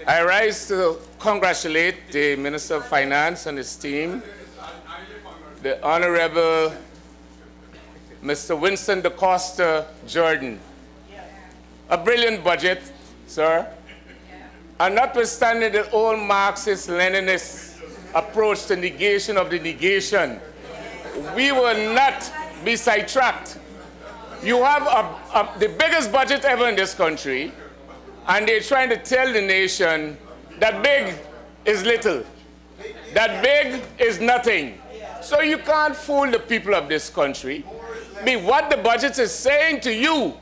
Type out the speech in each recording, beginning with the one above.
I rise to congratulate the Minister of Finance and his team, the Honorable Mr. Winston Da Costa Jordan. A brilliant budget, sir. And notwithstanding the old Marxist-Leninist approach to negation of the negation, we will not be sidetracked. You have the biggest budget ever in this country, and they're trying to tell the nation that big is little, that big is nothing. So you can't fool the people of this country. What the budget is saying to you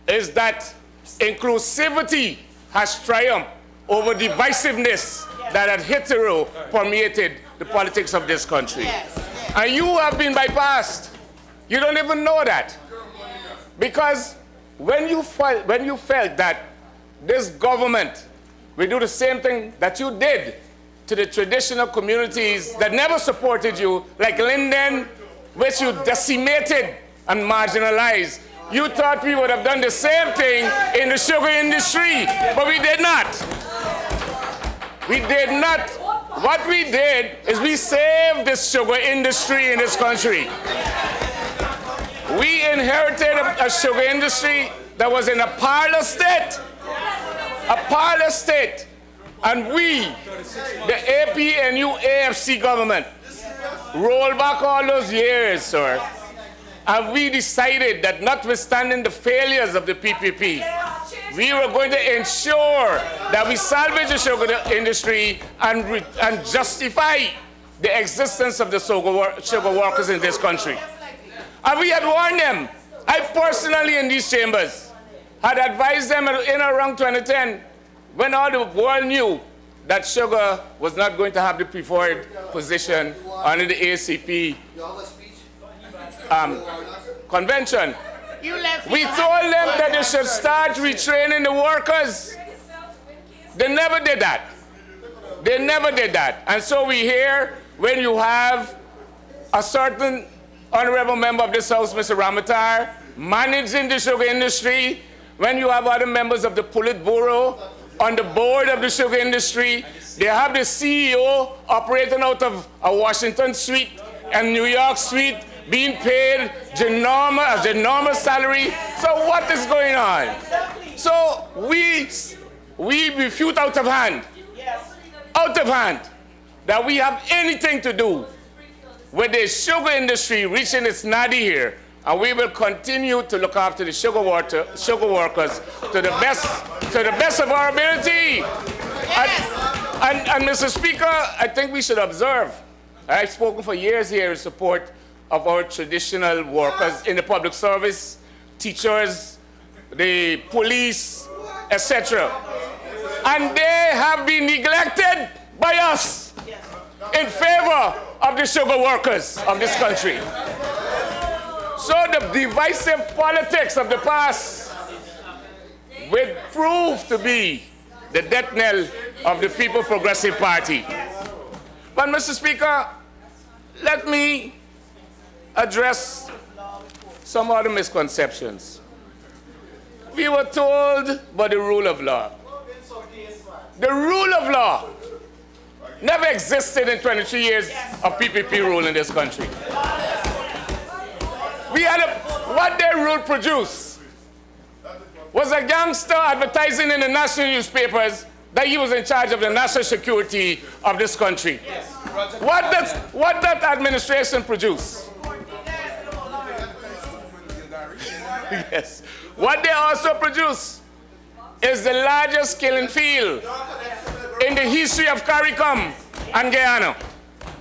is that inclusivity has triumphed over divisiveness that had hitherto permeated the politics of this country. And you have been bypassed. You don't even know that. Because when you felt that this government will do the same thing that you did to the traditional communities that never supported you, like Linden, which you decimated and marginalized, you thought we would have done the same thing in the sugar industry, but we did not. We did not. What we did is we saved the sugar industry in this country. We inherited a sugar industry that was in a parlor state. A parlor state. And we, the APNU AFC government, rolled back all those years, sir. And we decided that notwithstanding the failures of the PPP, we were going to ensure that we salvage the sugar industry and justify the existence of the sugar workers in this country. And we had warned them. I personally, in these chambers, had advised them in around 2010, when all the world knew that sugar was not going to have the preferred position under the ACP convention. We told them that they should start retraining the workers. They never did that. They never did that. And so we hear when you have a certain honorable member of this House, Mr. Ramatar, managing the sugar industry, when you have other members of the Politburo on the board of the sugar industry, they have the CEO operating out of a Washington suite and New York suite, being paid ginormous salary. So what is going on? So we refute out of hand, that we have anything to do with the sugar industry reaching its nadir here, and we will continue to look after the sugar workers to the best of our ability. And Mr. Speaker, I think we should observe. I've spoken for years here in support of our traditional workers in the public service, teachers, the police, etc. And they have been neglected by us in favor of the sugar workers of this country. So the divisive politics of the past will prove to be the death knell of the People Progressive Party. But Mr. Speaker, let me address some other misconceptions. We were told about the rule of law. The rule of law never existed in 23 years of PPP rule in this country. We had what their rule produced was a gangster advertising in the national newspapers that he was in charge of the national security of this country. What that administration produce? Yes. What they also produce is the largest killing field in the history of CARICOM and Guyana,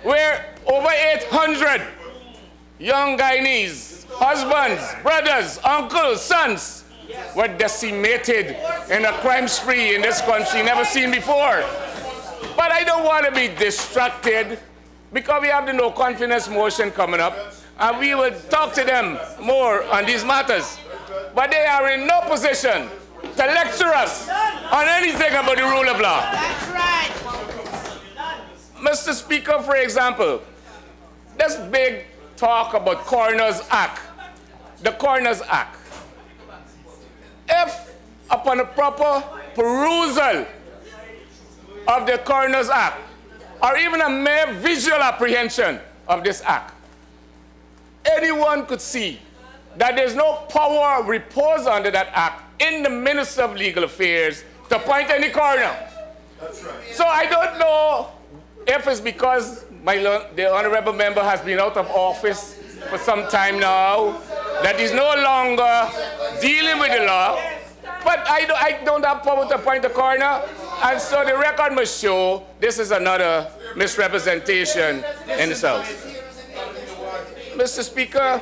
where over 800 young Guyanese, husbands, brothers, uncles, sons, were decimated in a crime spree in this country never seen before. But I don't want to be distracted because we have the no confidence motion coming up, and we will talk to them more on these matters. But they are in no position to lecture us on anything about the rule of law. That's right. Mr. Speaker, for example, this big talk about Coroner's Act, the Coroner's Act. If upon a proper perusal of the Coroner's Act, or even a mere visual apprehension of this act, anyone could see that there's no power reposed under that act in the Minister of Legal Affairs to appoint any coroner. That's right. So I don't know if it's because the honorable member has been out of office for some time now, that he's no longer dealing with the law, but I don't have power to appoint a coroner, and so the record must show this is another misrepresentation in the South. Mr. Speaker,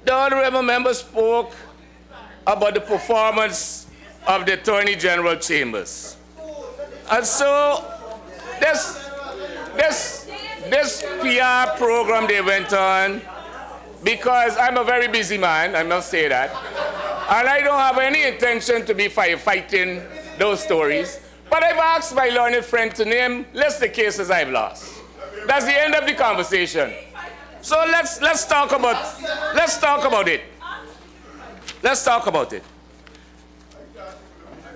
the honorable member spoke about the performance of the Attorney General Chambers. And so this PR program they went on, because I'm a very busy man, I must say that, and I don't have any intention to be firefighting those stories, but I've asked my learned friend to list the cases I've lost. That's the end of the conversation. So let's talk about it. Let's talk about it.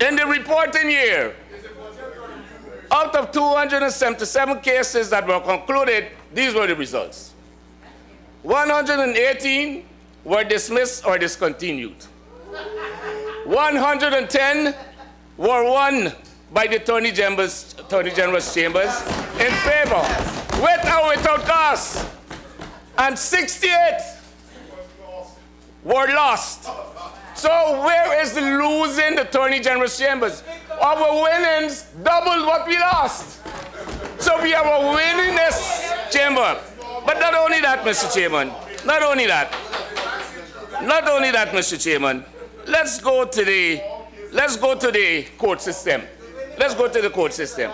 In the reporting year, out of 277 cases that were concluded, these were the results. 118 were dismissed or discontinued. 110 were won by the Attorney General's chambers in favor, with or without cause. And 68 were lost. So where is the losing Attorney General's chambers? Our winnings doubled what we lost. So we have a winningest chamber. But not only that, Mr. Chairman. Not only that, Mr. Chairman. Let's go to the court system. Let's go to the court system.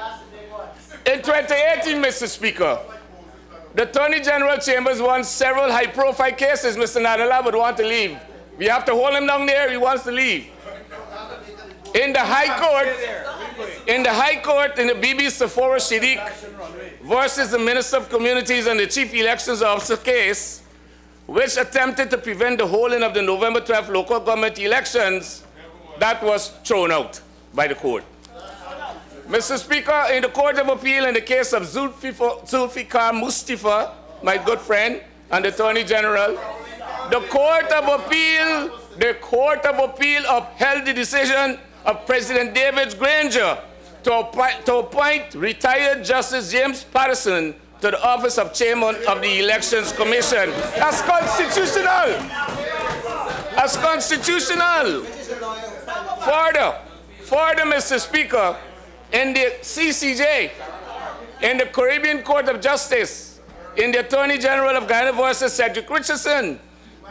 In 2018, Mr. Speaker, the Attorney General Chambers won several high-profile cases. Mr. Nadala would want to leave. We have to hold him down there. He wants to leave. In the High Court, in the Bibi Sephora Shadiq versus the Minister of Communities and the Chief Elections Officer case, which attempted to prevent the holding of the November 12th local government elections, that was thrown out by the court. Mr. Speaker, in the Court of Appeal in the case of Zulfikar Mustafa, my good friend, and the Attorney General, the Court of Appeal upheld the decision of President David Granger to appoint retired Justice James Patterson to the office of Chairman of the Elections Commission. That's constitutional. That's constitutional. Further, Mr. Speaker, in the CCJ, in the Caribbean Court of Justice, in the Attorney General of Guyana versus Cedric Richardson,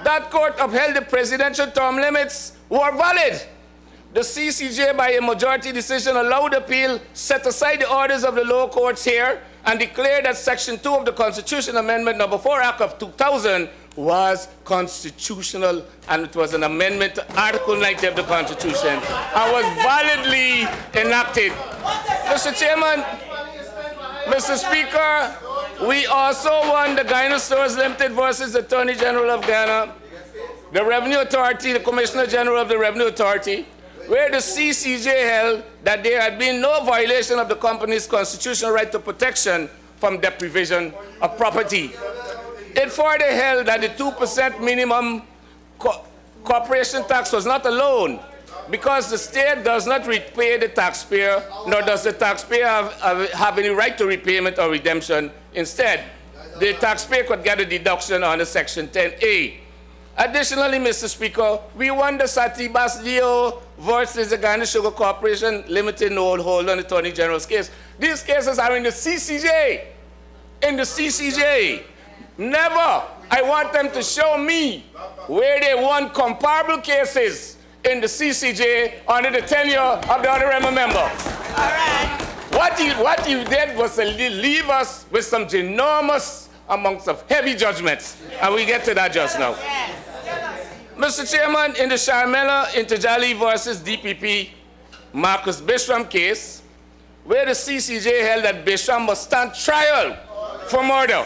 that court upheld the presidential term limits were valid. The CCJ, by a majority decision, allowed appeal, set aside the orders of the lower courts here, and declared that Section 2 of the Constitution Amendment Number 4 Act of 2000 was constitutional, and it was an amendment to Article 90 of the Constitution and was validly enacted. Mr. Chairman, Mr. Speaker, we also won the Guyana Stores Limited versus the Attorney General of Guyana, the Revenue Authority, the Commissioner General of the Revenue Authority, where the CCJ held that there had been no violation of the company's constitutional right to protection from deprivation of property. It further held that the 2% minimum corporation tax was not a loan, because the state does not repay the taxpayer, nor does the taxpayer have any right to repayment or redemption. Instead, the taxpayer could get a deduction under Section 10A. Additionally, Mr. Speaker, we won the Sati Basil versus the Guyana Sugar Corporation Limited no hold on the Attorney General's case. These cases are in the CCJ. In the CCJ. Never. I want them to show me where they won comparable cases in the CCJ under the tenure of the honorable member. All right. What you did was to leave us with some ginormous amounts of heavy judgments, and we get to that just now. Mr. Chairman, in the Sharmela Interjali versus DPP Marcus Bishram case, where the CCJ held that Bishram must stand trial for murder,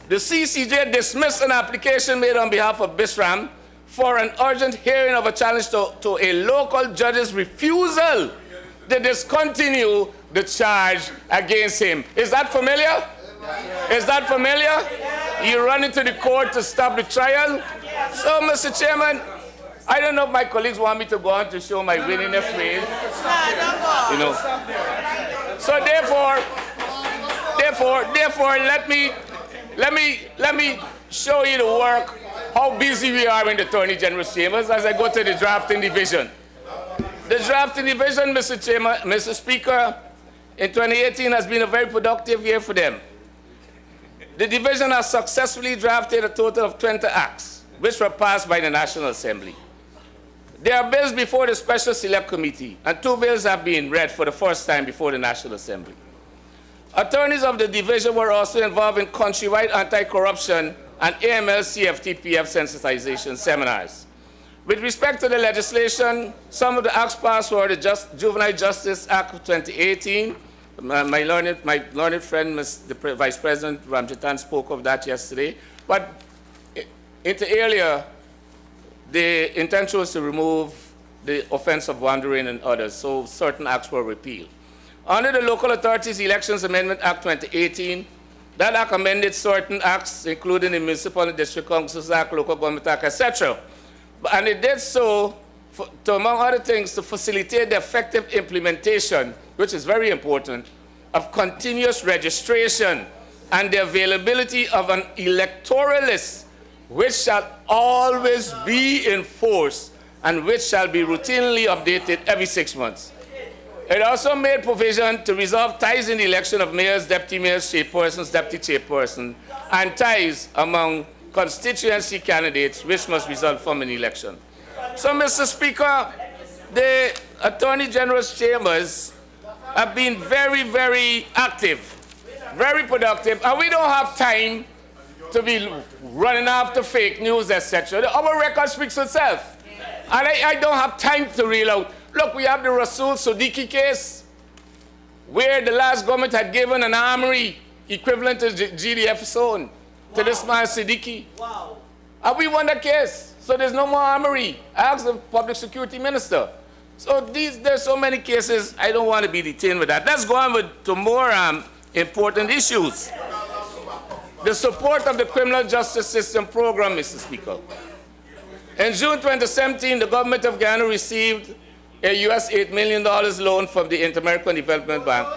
the CCJ dismissed an application made on behalf of Bishram for an urgent hearing of a challenge to a local judge's refusal to discontinue the charge against him. Is that familiar? Is that familiar? You run into the court to stop the trial? So, Mr. Chairman, I don't know if my colleagues want me to go on to show my willingness rate. You know. So therefore, let me show you the work, how busy we are in the Attorney General's chambers as I go to the drafting division. The drafting division, Mr. Speaker, in 2018 has been a very productive year for them. The division has successfully drafted a total of 20 acts, which were passed by the National Assembly. There are bills before the Special Select Committee, and 2 bills have been read for the first time before the National Assembly. Attorneys of the division were also involved in countrywide anti-corruption and AML-CFT-PF sensitization seminars. With respect to the legislation, some of the acts passed were the Juvenile Justice Act of 2018. My learned friend, the Vice President Ramjitan, spoke of that yesterday. But inter alia, the intention was to remove the offense of wandering and others, so certain acts were repealed. Under the Local Authorities Elections Amendment Act 2018, that act amended certain acts, including the Municipal and District Councils Act, Local Government Act, etc. And it did so, to, among other things, to facilitate the effective implementation, which is very important, of continuous registration and the availability of an electoral list which shall always be in force and which shall be routinely updated every 6 months. It also made provision to resolve ties in the election of mayors, deputy mayors, chairpersons, deputy chairperson, and ties among constituency candidates which must result from an election. So, Mr. Speaker, the Attorney General's chambers have been very, very active, very productive, and we don't have time to be running after fake news, etc. Our record speaks for itself. And I don't have time to reel out. Look, we have the Rasul Sodiki case, where the last government had given an armory equivalent to GDF's own to this man Siddiqui. Wow. And we won that case. So there's no more armory. I asked the public security minister. So there's so many cases, I don't want to be detained with that. Let's go on to more important issues. The support of the criminal justice system program, Mr. Speaker. In June 2017, the government of Guyana received a US $8 million loan from the Inter-American Development Bank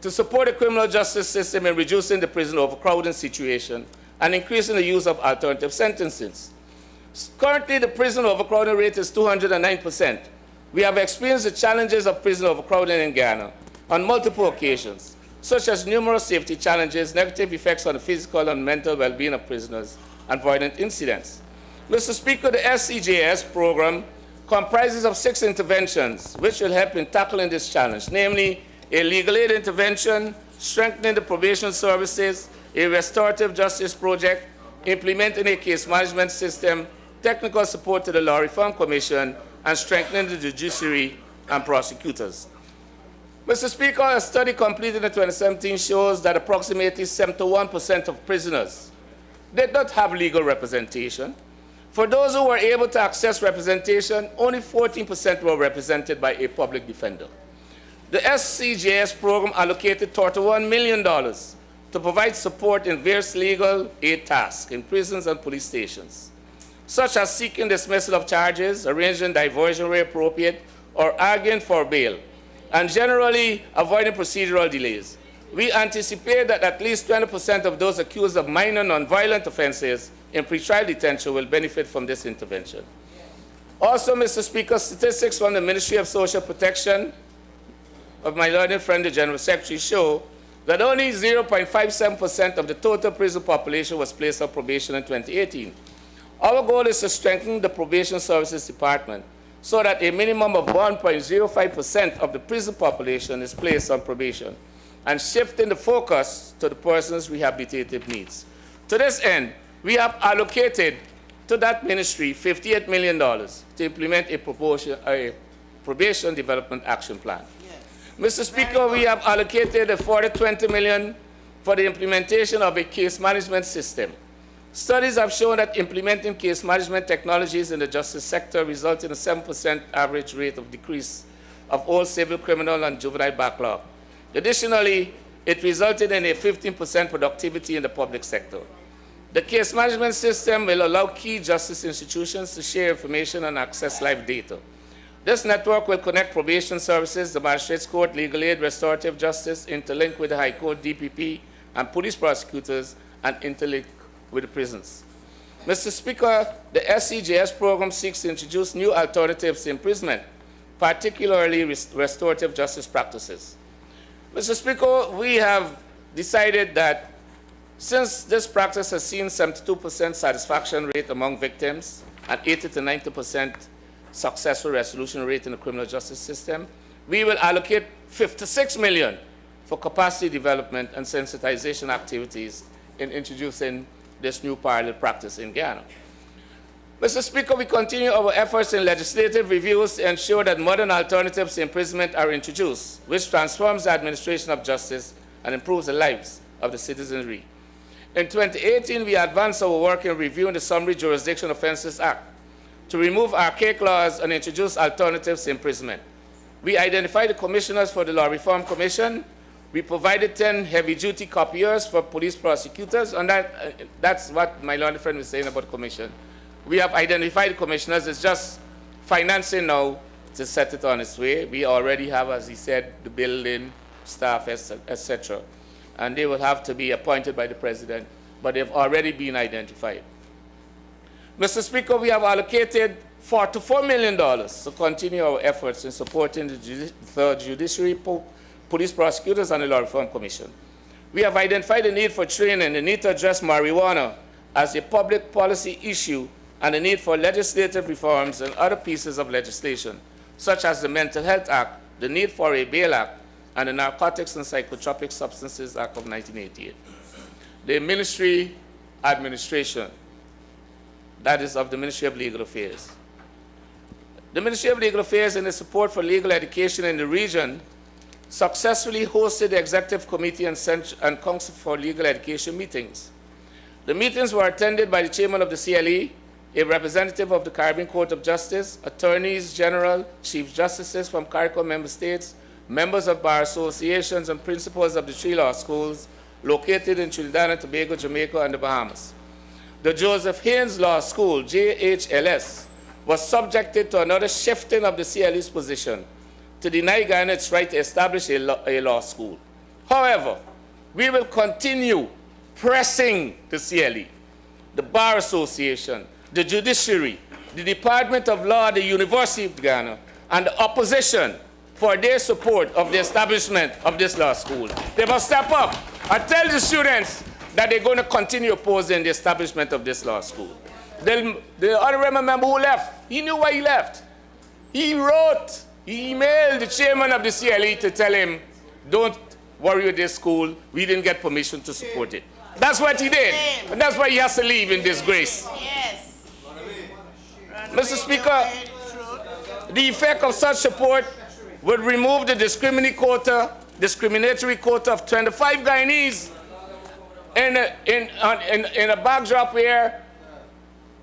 to support the criminal justice system in reducing the prison overcrowding situation and increasing the use of alternative sentences. Currently, the prison overcrowding rate is 209%. We have experienced the challenges of prison overcrowding in Guyana on multiple occasions, such as numerous safety challenges, negative effects on the physical and mental well-being of prisoners, and violent incidents. Mr. Speaker, the SCJS program comprises of 6 interventions which will help in tackling this challenge, namely a legal aid intervention, strengthening the probation services, a restorative justice project, implementing a case management system, technical support to the Law Reform Commission, and strengthening the judiciary and prosecutors. Mr. Speaker, a study completed in 2017 shows that approximately 71% of prisoners did not have legal representation. For those who were able to access representation, only 14% were represented by a public defender. The SCJS program allocated $31 million to provide support in various legal aid tasks in prisons and police stations, such as seeking dismissal of charges, arranging diversion where appropriate, or arguing for bail, and generally avoiding procedural delays. We anticipate that at least 20% of those accused of minor nonviolent offenses in pretrial detention will benefit from this intervention. Also, Mr. Speaker, statistics from the Ministry of Social Protection of my learned friend, the General Secretary, show that only 0.57% of the total prison population was placed on probation in 2018. Our goal is to strengthen the Probation Services Department so that a minimum of 1.05% of the prison population is placed on probation, and shifting the focus to the person's rehabilitative needs. To this end, we have allocated to that ministry $58 million to implement a probation development action plan. Yes. Mr. Speaker, we have allocated a further $20 million for the implementation of a case management system. Studies have shown that implementing case management technologies in the justice sector result in a 7% average rate of decrease of all civil, criminal, and juvenile backlog. Additionally, it resulted in a 15% productivity in the public sector. The case management system will allow key justice institutions to share information and access live data. This network will connect probation services, the magistrates court, legal aid, restorative justice, interlink with the High Court, DPP, and police prosecutors, and interlink with the prisons. Mr. Speaker, the SCJS program seeks to introduce new alternatives to imprisonment, particularly restorative justice practices. Mr. Speaker, we have decided that since this practice has seen 72% satisfaction rate among victims and 80 to 90% successful resolution rate in the criminal justice system, we will allocate $56 million for capacity development and sensitization activities in introducing this new parallel practice in Guyana. Mr. Speaker, we continue our efforts in legislative reviews to ensure that modern alternatives to imprisonment are introduced, which transforms the administration of justice and improves the lives of the citizenry. In 2018, we advanced our work in reviewing the Summary Jurisdiction Offenses Act to remove archaic laws and introduce alternatives to imprisonment. We identified the commissioners for the Law Reform Commission. We provided 10 heavy-duty copiers for police prosecutors, and that's what my learned friend was saying about the commission. We have identified the commissioners. It's just financing now to set it on its way. We already have, as he said, the building, staff, etc. And they will have to be appointed by the president, but they've already been identified. Mr. Speaker, we have allocated $44 million to continue our efforts in supporting the judiciary, police prosecutors, and the Law Reform Commission. We have identified the need for training, the need to address marijuana as a public policy issue, and the need for legislative reforms and other pieces of legislation, such as the Mental Health Act, the need for a Bail Act, and the Narcotics and Psychotropic Substances Act of 1988. The ministry administration, that is of the Ministry of Legal Affairs. The Ministry of Legal Affairs, in its support for legal education in the region, successfully hosted the Executive Committee and Council for Legal Education meetings. The meetings were attended by the chairman of the CLE, a representative of the Caribbean Court of Justice, attorneys general, chief justices from CARICOM member states, members of bar associations, and principals of the 3 law schools located in Trinidad and Tobago, Jamaica, and the Bahamas. The Joseph Haynes Law School, JHLS, was subjected to another shifting of the CLE's position to deny Guyana its right to establish a law school. However, we will continue pressing the CLE, the Bar Association, the judiciary, the Department of Law, the University of Guyana, and the opposition for their support of the establishment of this law school. They must step up and tell the students that they're going to continue opposing the establishment of this law school. The honorable member who left, he knew why he left. He emailed the chairman of the CLE to tell him, don't worry with this school, we didn't get permission to support it. That's what he did, and that's why he has to leave in disgrace. Yes. Mr. Speaker, the effect of such support would remove the discriminatory quota of 25 Guyanese in a backdrop where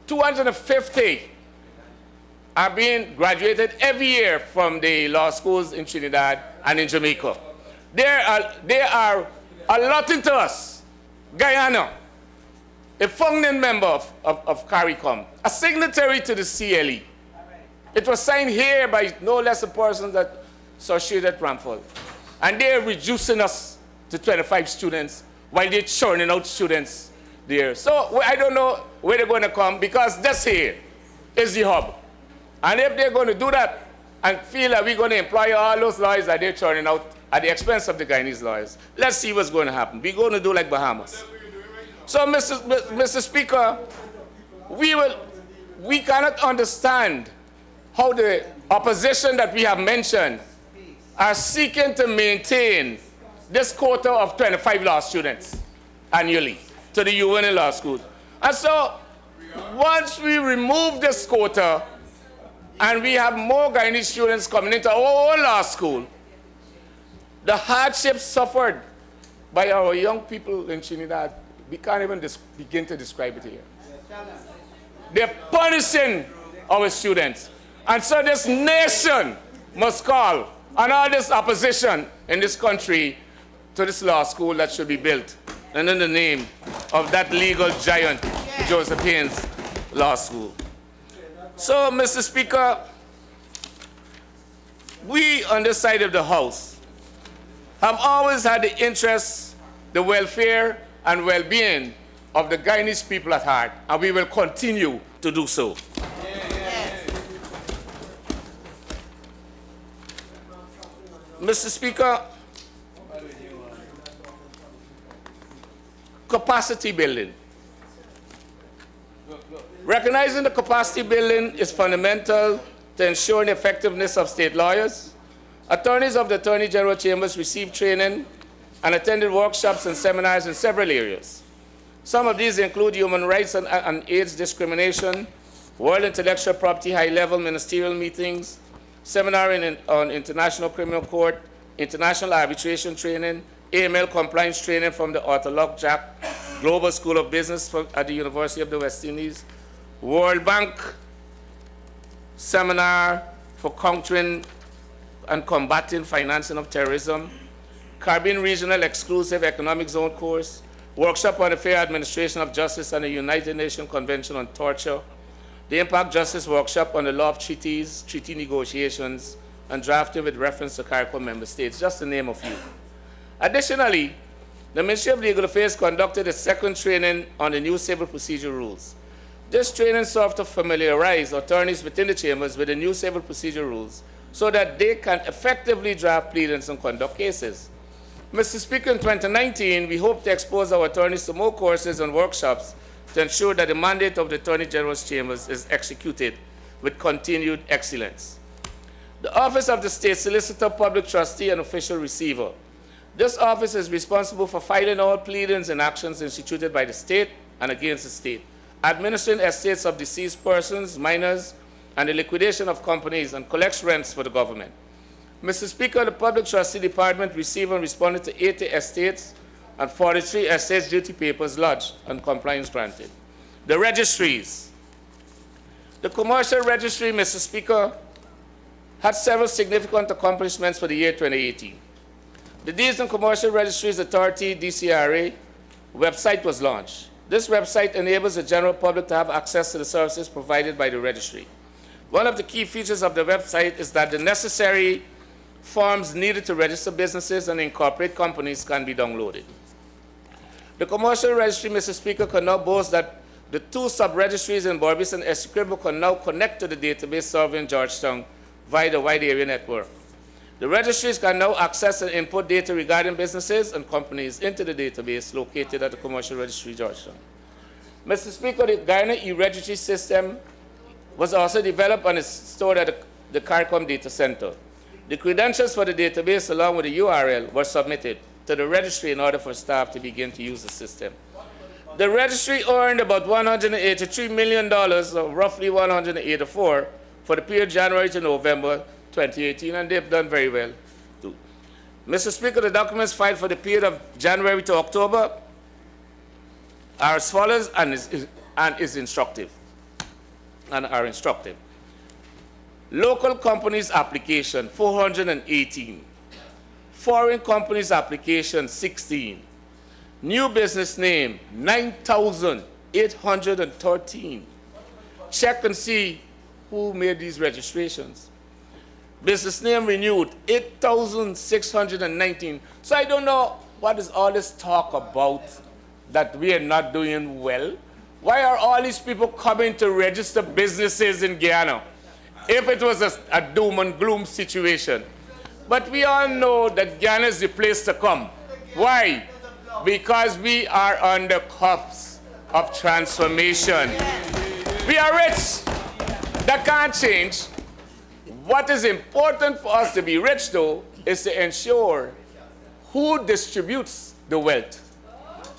250 are being graduated every year from the law schools in Trinidad and in Jamaica. They are allotting to us, Guyana, a founding member of CARICOM, a signatory to the CLE. It was signed here by no less a person than Sir Shredat Ramphal. And they're reducing us to 25 students while they're churning out students there. So I don't know where they're going to come, because this here is the hub. And if they're going to do that and feel that we're going to employ all those lawyers that they're churning out at the expense of the Guyanese lawyers, let's see what's going to happen. We're going to do like Bahamas. So, Mr. Speaker, we cannot understand how the opposition that we have mentioned are seeking to maintain this quota of 25 law students annually to the UN law school. And so, once we remove this quota and we have more Guyanese students coming into our own law school, the hardships suffered by our young people in Trinidad, we can't even begin to describe it here. They're punishing our students. And so this nation must call and all this opposition in this country to this law school that should be built, and in the name of that legal giant, Joseph Haynes Law School. So, Mr. Speaker, we on this side of the House have always had the interests, the welfare, and well-being of the Guyanese people at heart, and we will continue to do so. Mr. Speaker, capacity building. Recognizing the capacity building is fundamental to ensuring the effectiveness of state lawyers. Attorneys of the Attorney General Chambers received training and attended workshops and seminars in several areas. Some of these include human rights and AIDS discrimination, World Intellectual Property high-level ministerial meetings, seminar on International Criminal Court, international arbitration training, AML compliance training from the Arthur Lock Jack Global School of Business at the University of the West Indies, World Bank seminar for countering and combating financing of terrorism, Caribbean Regional Exclusive Economic Zone course, workshop on the fair administration of justice and the United Nations Convention on Torture, the Impact Justice Workshop on the law of treaties, treaty negotiations, and drafting with reference to CARICOM member states, just to name a few. Additionally, the Ministry of Legal Affairs conducted a second training on the new civil procedure rules. This training served to familiarize attorneys within the chambers with the new civil procedure rules so that they can effectively draft pleadings and conduct cases. Mr. Speaker, in 2019, we hope to expose our attorneys to more courses and workshops to ensure that the mandate of the Attorney General's chambers is executed with continued excellence. The Office of the State Solicitor, Public Trustee, and Official Receiver. This office is responsible for filing all pleadings and actions instituted by the state and against the state, administering estates of deceased persons, minors, and the liquidation of companies, and collects rents for the government. Mr. Speaker, the Public Trustee Department received and responded to 80 estates and 43 estates duty papers lodged and compliance granted. The registries. The commercial registry, Mr. Speaker, had several significant accomplishments for the year 2018. The Deeds and Commercial Registries Authority, DCRA, website was launched. This website enables the general public to have access to the services provided by the registry. One of the key features of the website is that the necessary forms needed to register businesses and incorporate companies can be downloaded. The Commercial Registry, Mr. Speaker, can now boast that the two sub-registries in Berbice and Essequibo can now connect to the database server in Georgetown via the wide area network. The registries can now access and input data regarding businesses and companies into the database located at the Commercial Registry, Georgetown. Mr. Speaker, the Guyana e-registry system was also developed and is stored at the CARICOM data center. The credentials for the database along with the URL were submitted to the registry in order for staff to begin to use the system. The registry earned about $183 million, or roughly 184, for the period January to November 2018, and they've done very well too. Mr. Speaker, the documents filed for the period of January to October are as follows and is instructive, and are instructive. Local companies application, 418. Foreign companies application, 16. New business name, 9,813. Check and see who made these registrations. Business name renewed, 8,619. So I don't know what is all this talk about that we are not doing well. Why are all these people coming to register businesses in Guyana if it was a doom and gloom situation? But we all know that Guyana is the place to come. Why? Because we are on the cusp of transformation. We are rich. That can't change. What is important for us to be rich, though, is to ensure who distributes the wealth.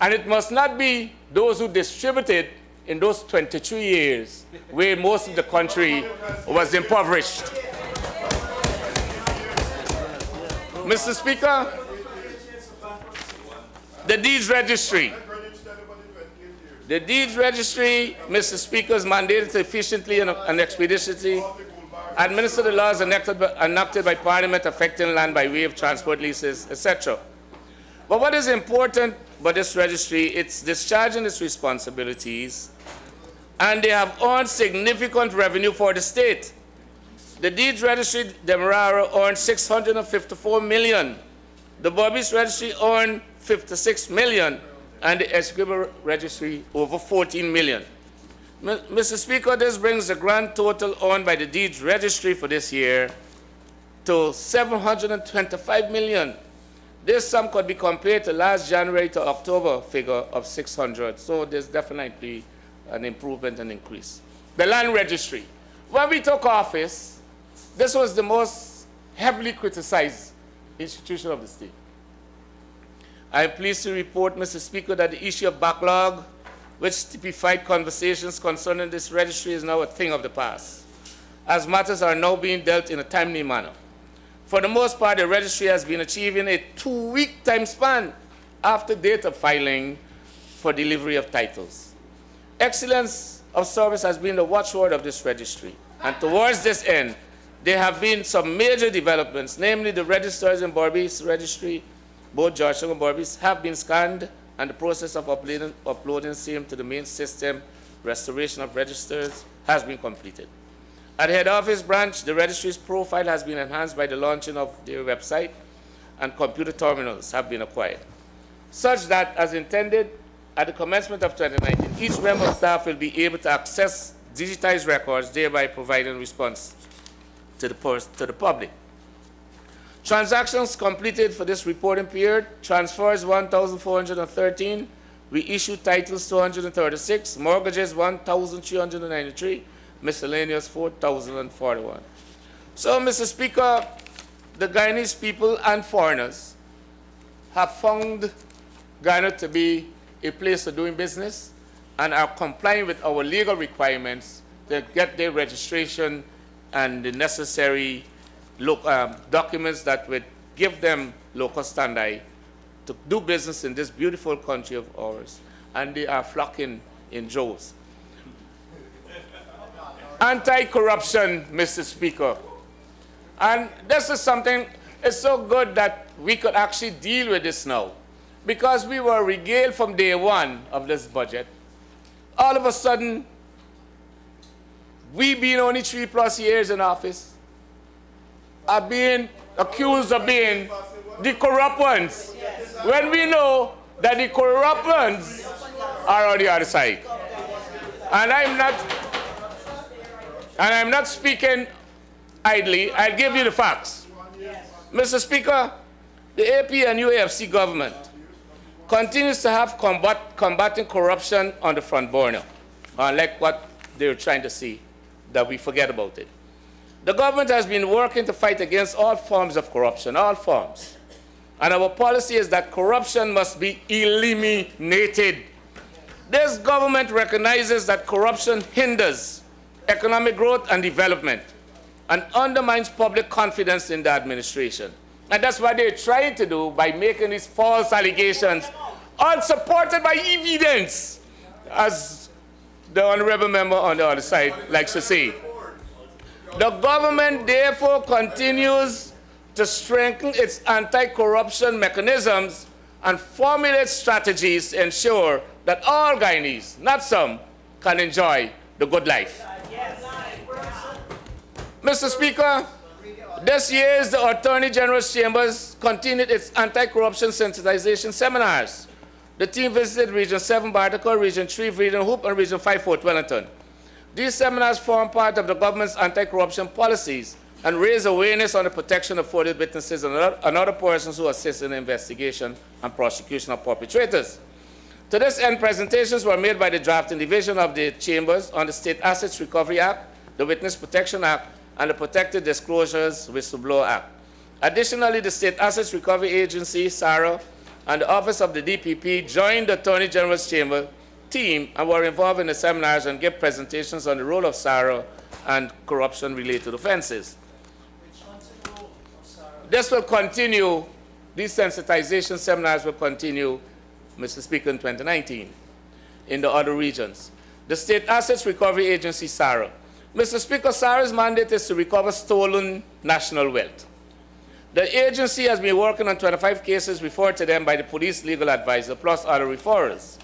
And it must not be those who distribute it in those 23 years where most of the country was impoverished. Mr. Speaker, the deeds registry. The deeds registry, Mr. Speaker, is mandated to efficiently and expeditiously administer the laws enacted by Parliament affecting land by way of transport leases, etc. But what is important about this registry, it's discharging its responsibilities, and they have earned significant revenue for the state. The Deeds Registry, Demerara, earned $654 million. The Barbies Registry earned $56 million, and the Escribा Registry over $14 million. Mr. Speaker, this brings the grand total earned by the Deeds Registry for this year to $725 million. This sum could be compared to last January to October figure of 600. So there's definitely an improvement and increase. The Land Registry. When we took office, this was the most heavily criticized institution of the state. I am pleased to report, Mr. Speaker, that the issue of backlog, which typified conversations concerning this registry, is now a thing of the past, as matters are now being dealt in a timely manner. For the most part, the registry has been achieving a 2-week time span after date of filing for delivery of titles. Excellence of service has been the watchword of this registry, and towards this end, there have been some major developments, namely the registers in Barbies Registry, both Georgetown and Barbies, have been scanned, and the process of uploading same to the main system, restoration of registers, has been completed. At the head office branch, the registry's profile has been enhanced by the launching of their website, and computer terminals have been acquired, such that, as intended, at the commencement of 2019, each member of staff will be able to access digitized records, thereby providing response to the public. Transactions completed for this reporting period: transfers 1,413, we issued titles 236, mortgages 1,393, miscellaneous 4,041. So, Mr. Speaker, the Guyanese people and foreigners have found Guyana to be a place of doing business and are complying with our legal requirements to get their registration and the necessary documents that would give them local standing to do business in this beautiful country of ours, and they are flocking in droves. Anti-corruption, Mr. Speaker. And this is something, it's so good that we could actually deal with this now, because we were regaled from day one of this budget. All of a sudden, we being only 3+ years in office, are being accused of being the corrupt ones, when we know that the corrupt ones are on the other side. And I'm not speaking idly. I'll give you the facts. Mr. Speaker, the AP and UAFC government continues to have combating corruption on the front burner, unlike what they're trying to see, that we forget about it. The government has been working to fight against all forms of corruption, all forms. And our policy is that corruption must be eliminated. This government recognizes that corruption hinders economic growth and development and undermines public confidence in the administration. And that's what they're trying to do by making these false allegations, unsupported by evidence, as the honorable member on the other side likes to say. The government therefore continues to strengthen its anti-corruption mechanisms and formulate strategies to ensure that all Guyanese, not some, can enjoy the good life. Mr. Speaker, this year the Attorney General's Chambers continued its anti-corruption sensitization seminars. The team visited Region 7 Bartaco, Region 3 Region Hoop, and Region 5 Fort Wellington. These seminars form part of the government's anti-corruption policies and raise awareness on the protection of afforded witnesses and other persons who assist in the investigation and prosecution of perpetrators. To this end, presentations were made by the drafting division of the Chambers on the State Assets Recovery Act, the Witness Protection Act, and the Protected Disclosures Whistleblower Act. Additionally, the State Assets Recovery Agency, SARA, and the Office of the DPP joined the Attorney General's Chamber team and were involved in the seminars and gave presentations on the role of SARA and corruption-related offenses. This will continue, these sensitization seminars will continue, Mr. Speaker, in 2019 in the other regions. The State Assets Recovery Agency, SARA, Mr. Speaker, SARA's mandate is to recover stolen national wealth. The agency has been working on 25 cases referred to them by the police legal advisor, plus other referrals.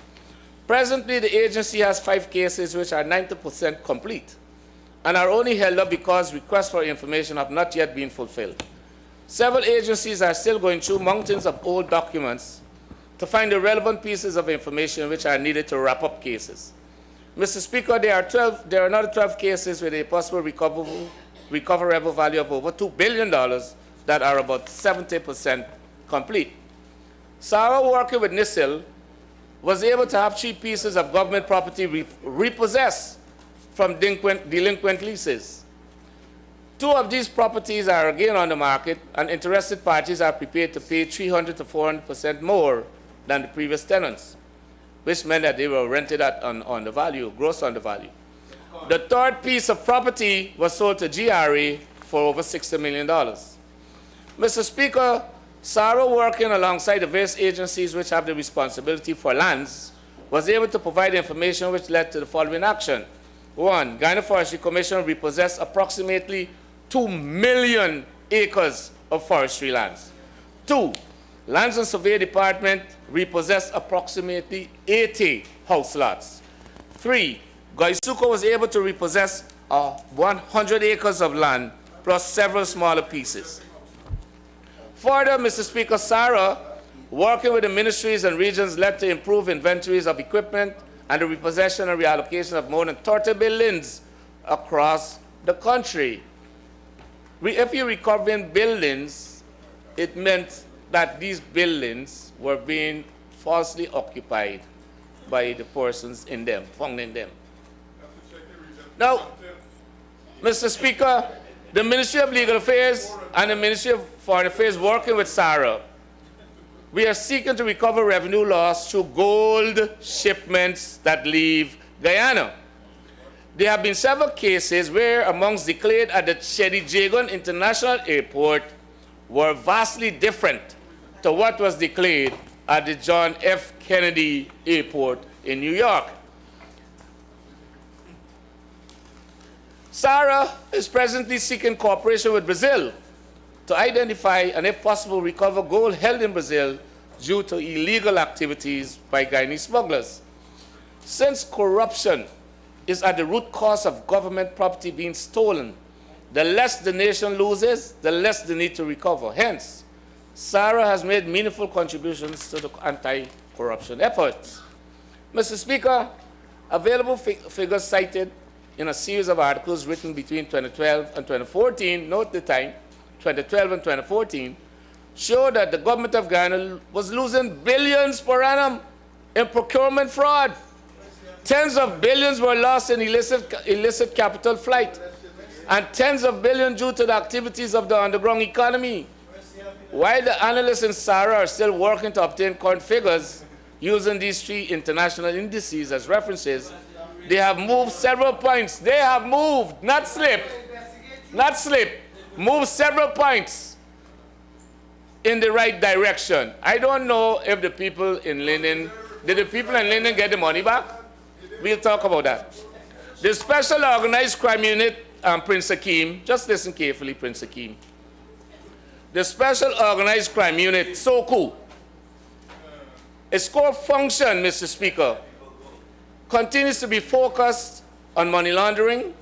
Presently, the agency has 5 cases which are 90% complete and are only held up because requests for information have not yet been fulfilled. Several agencies are still going through mountains of old documents to find the relevant pieces of information which are needed to wrap up cases. Mr. Speaker, there are another 12 cases with a possible recoverable value of over $2 billion that are about 70% complete. SARA, working with NISIL, was able to have 3 pieces of government property repossessed from delinquent leases. 2 of these properties are again on the market, and interested parties are prepared to pay 300 to 400% more than the previous tenants, which meant that they were rented at on the value, gross on the value. The 3rd piece of property was sold to GRA for over $60 million. Mr. Speaker, SARA, working alongside the various agencies which have the responsibility for lands, was able to provide information which led to the following action. 1, Guyana Forestry Commission repossessed approximately 2 million acres of forestry lands. 2, Lands and Survey Department repossessed approximately 80 house lots. 3, Guyana was able to repossess 100 acres of land plus several smaller pieces. Further, Mr. Speaker, SARA, working with the ministries and regions, led to improve inventories of equipment and the repossession and reallocation of more than 30 buildings across the country. If you're recovering buildings, it meant that these buildings were being falsely occupied by the persons in them, found in them. Now, Mr. Speaker, the Ministry of Legal Affairs and the Ministry of Foreign Affairs, working with SARA, we are seeking to recover revenue loss through gold shipments that leave Guyana. There have been several cases where amounts declared at the Chedi Jagan International Airport were vastly different to what was declared at the John F. Kennedy Airport in New York. SARA is presently seeking cooperation with Basil to identify and, if possible, recover gold held in Brazil due to illegal activities by Guyanese smugglers. Since corruption is at the root cause of government property being stolen, the less the nation loses, the less the need to recover. Hence, SARA has made meaningful contributions to the anti-corruption efforts. Mr. Speaker, available figures cited in a series of articles written between 2012 and 2014, note the time, 2012 and 2014, show that the government of Guyana was losing billions per annum in procurement fraud. Tens of billions were lost in illicit capital flight, and tens of billions due to the activities of the underground economy. While the analysts in SARA are still working to obtain current figures using these 3 international indices as references, they have moved several points. They have moved, not slipped, moved several points in the right direction. I don't know if the people in Linden, did the people in Linden get the money back? We'll talk about that. The Special Organized Crime Unit, Prince Hakeem, just listen carefully, Prince Hakeem. The Special Organized Crime Unit, SOCU, its core function, Mr. Speaker, continues to be focused on money laundering,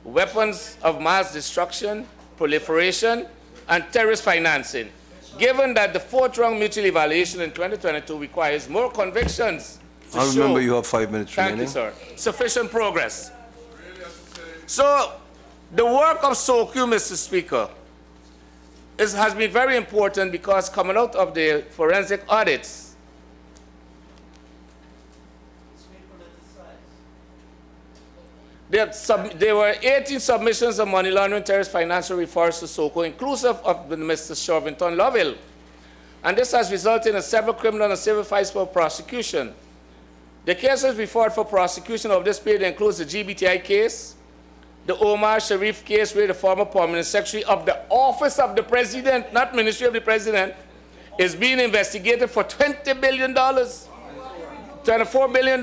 weapons of mass destruction, proliferation, and terrorist financing, given that the 4th-round mutual evaluation in 2022 requires more convictions to I show, remember you have 5 minutes remaining. Thank you, sir, sufficient progress. So the work of SOCU, Mr. Speaker, has been very important because coming out of the forensic audits, there were 18 submissions of money laundering, terrorist financial referrals to SOCO, inclusive of Mr. Shervington Lovell. And this has resulted in several criminal and civil files for prosecution. The cases referred for prosecution of this period includes the GBTI case, the Omar Sharif case, where the former permanent secretary of the Office of the President, not Ministry of the President, is being investigated for $20 billion, $24 billion.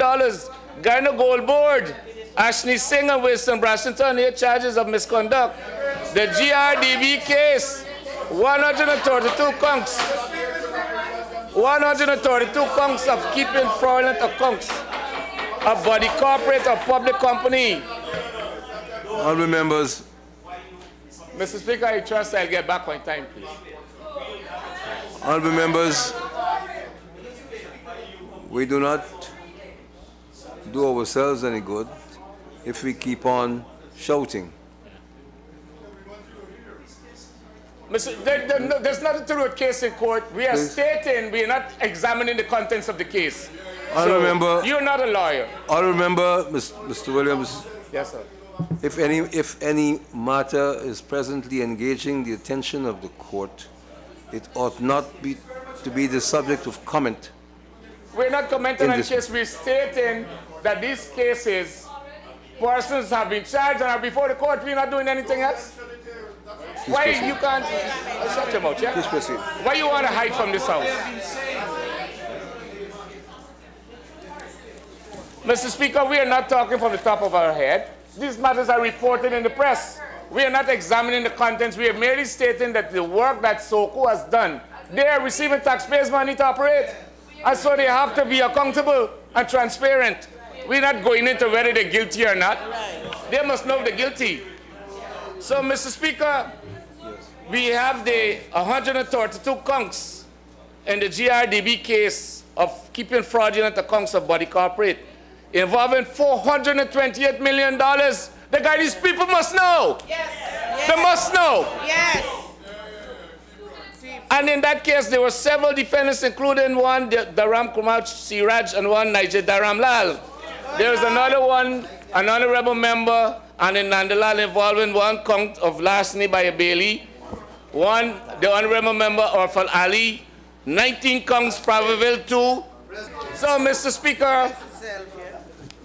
Guyana Gold Board Ashley Singh and Wilson Brashington, 8 charges of misconduct. The GRDB case, 132 counts. 132 counts of keeping fraudulent accounts of body corporate or public company. Honourable members. Mr. Speaker, I trust I'll get back on time, please. Honourable members, we do not do ourselves any good if we keep on shouting. There's nothing to do with case in court. We are stating, we are not examining the contents of the case. Honourable member, you're not a lawyer. Honourable member, Mr. Williams. Yes, sir. If any matter is presently engaging the attention of the court, it ought not to be the subject of comment. We're not commenting on the case. We're stating that these cases, persons have been charged and are before the court. We're not doing anything else. Why you can't shut your mouth, yeah? Please proceed. Why you want to hide from this house? Mr. Speaker, we are not talking from the top of our head. These matters are reported in the press. We are not examining the contents. We are merely stating that the work that SOCO has done, they are receiving taxpayers' money to operate. And so they have to be accountable and transparent. We're not going into whether they're guilty or not. They must know they're guilty. So, Mr. Speaker, we have the 132 counts in the GRDB case of keeping fraudulent accounts of body corporate involving $428 million. The guy, these people must know. Yes. They must know. Yes. And in that case, there were several defendants, including one, Dharam Kumar Siraj, and one, Niger Dharam Lal. There was another one, an honorable member, and in Nandalal involving one count of larceny by a bailee. One, the honorable member, Orfal Ali. 19 counts, Pravaville 2. So, Mr. Speaker,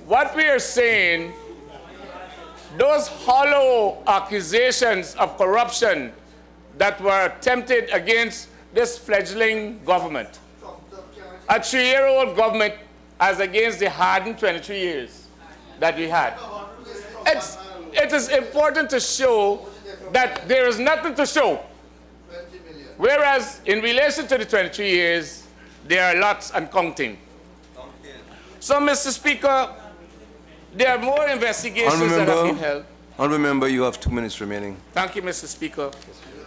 what we are saying, those hollow accusations of corruption that were attempted against this fledgling government, a 3-year-old government as against the hardened 23 years that we had. It is important to show that there is nothing to show. Whereas in relation to the 23 years, there are lots and counting. So, Mr. Speaker, there are more investigations that have been held. Honourable member, you have 2 minutes remaining. Thank you, Mr. Speaker.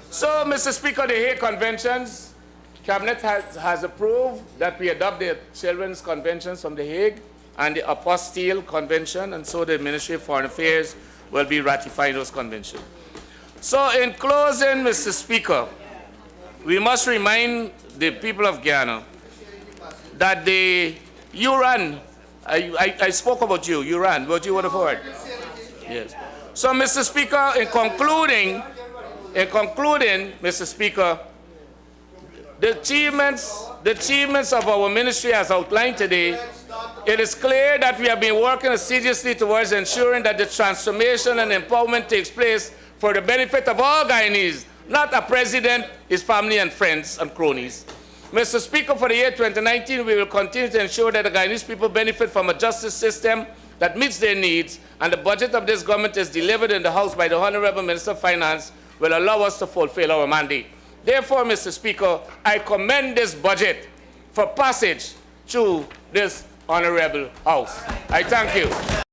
So, Mr. Speaker, the Hague Conventions, Cabinet has approved that we adopt the Children's Conventions from the Hague and the Apostille Convention, and so the Ministry of Foreign Affairs will be ratifying those conventions. So, in closing, Mr. Speaker, we must remind the people of Guyana that you ran. I spoke about you. You ran, but you would have heard. Yes. So, Mr. Speaker, in concluding, Mr. Speaker, the achievements of our ministry as outlined today, it is clear that we have been working assiduously towards ensuring that the transformation and empowerment takes place for the benefit of all Guyanese, not a president, his family and friends and cronies. Mr. Speaker, for the year 2019, we will continue to ensure that the Guyanese people benefit from a justice system that meets their needs, and the budget of this government is delivered in the House by the Honourable Minister of Finance will allow us to fulfill our mandate. Therefore, Mr. Speaker, I commend this budget for passage through this Honourable House. I thank you.